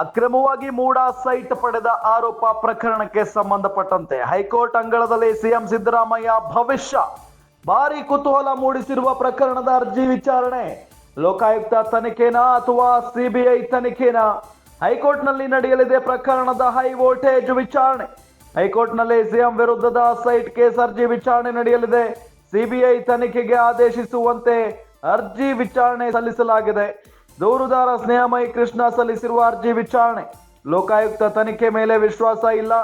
ಅಕ್ರಮವಾಗಿ ಮೂಡಾ ಸೈಟ್ ಪಡೆದ ಆರೋಪ ಪ್ರಕರಣಕ್ಕೆ ಸಂಬಂಧಪಟ್ಟಂತೆ ಹೈಕೋರ್ಟ್ ಅಂಗಳದಲ್ಲಿ ಸಿಎಂ ಸಿದ್ದರಾಮಯ್ಯ ಭವಿಷ್ಯ ಭಾರಿ ಕುತೂಹಲ ಮೂಡಿಸಿರುವ ಪ್ರಕರಣದ ಅರ್ಜಿ ವಿಚಾರಣೆ ಲೋಕಾಯುಕ್ತ ತನಿಖೆನಾ ಅಥವಾ ಸಿಬಿಐ ತನಿಖೆನಾ? ಹೈಕೋರ್ಟ್ನಲ್ಲಿ ನಡೆಯಲಿದೆ ಪ್ರಕರಣದ ಹೈ ವೋಲ್ಟೇಜ್ ವಿಚಾರಣೆ. ಹೈಕೋರ್ಟ್ನಲ್ಲಿ ಸಿಎಂ ವಿರುದ್ಧದ ಸೈಟ್ ಕೇಸ್ ಅರ್ಜಿ ವಿಚಾರಣೆ ನಡೆಯಲಿದೆ. ಸಿಬಿಐ ತನಿಖೆಗೆ ಆದೇಶಿಸುವಂತೆ ಅರ್ಜಿ ವಿಚಾರಣೆ ಸಲ್ಲಿಸಲಾಗಿದೆ. ದೂರುದಾರ ಸ್ನೇಹಮಯಿ ಕೃಷ್ಣ ಸಲ್ಲಿಸಿರುವ ಅರ್ಜಿ ವಿಚಾರಣೆ. ಲೋಕಾಯುಕ್ತ ತನಿಖೆ ಮೇಲೆ ವಿಶ್ವಾಸ ಇಲ್ಲ,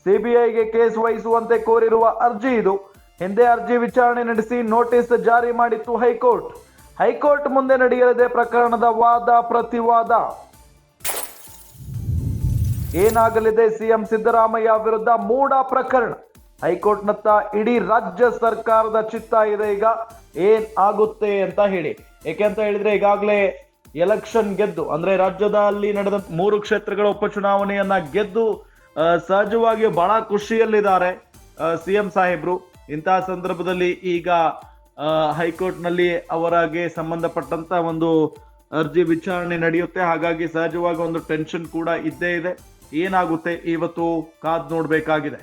ಸಿಬಿಐಗೆ ಕೇಸ್ ವಹಿಸುವಂತೆ ಕೋರಿರುವ ಅರ್ಜಿ ಇದು. ಹಿಂದೆ ಅರ್ಜಿ ವಿಚಾರಣೆ ನಡೆಸಿ ನೋಟಿಸ್ ಜಾರಿ ಮಾಡಿತ್ತು ಹೈಕೋರ್ಟ್. ಹೈಕೋರ್ಟ್ ಮುಂದೆ ನಡೆಯಲಿದೆ ಪ್ರಕರಣದ ವಾದ ಪ್ರತಿವಾದ. ಏನಾಗಲಿದೆ ಸಿಎಂ ಸಿದ್ದರಾಮಯ್ಯ ವಿರುದ್ಧ ಮೂಡಾ ಪ್ರಕರಣ? ಹೈಕೋರ್ಟ್ನತ್ತ ಇಡೀ ರಾಜ್ಯ ಸರ್ಕಾರದ ಚಿತ್ತ ಇದೆ. ಈಗ ಏನ್ ಆಗುತ್ತೆ ಅಂತ ಹೇಳಿ, ಯಾಕೆಂತ ಹೇಳಿದ್ರೆ ಈಗಾಗಲೇ ಎಲೆಕ್ಷನ್ ಗೆದ್ದು, ಅಂದ್ರೆ ರಾಜ್ಯದಲ್ಲಿ ನಡೆದ 3 ಕ್ಷೇತ್ರಗಳ ಉಪಚುನಾವಣೆಯನ್ನ ಗೆದ್ದು ಸಹಜವಾಗಿ ಬಹಳ ಖುಷಿಯಲ್ಲಿದ್ದಾರೆ ಸಿಎಂ ಸಾಹೇಬ್ರು. ಇಂತಹ ಸಂದರ್ಭದಲ್ಲಿ ಈಗ ಹೈಕೋರ್ಟ್ ನಲ್ಲಿ ಅವರಿಗೆ ಸಂಬಂಧಪಟ್ಟಂತ ಒಂದು ಅರ್ಜಿ ವಿಚಾರಣೆ ನಡೆಯುತ್ತೆ. ಹಾಗಾಗಿ ಸಹಜವಾಗಿ ಒಂದು ಟೆನ್ಷನ್ ಕೂಡ ಇದ್ದೇ ಇದೆ. ಏನಾಗುತ್ತೆ ಇವತ್ತು ಕಾದ್ ನೋಡ್ಬೇಕಾಗಿದೆ.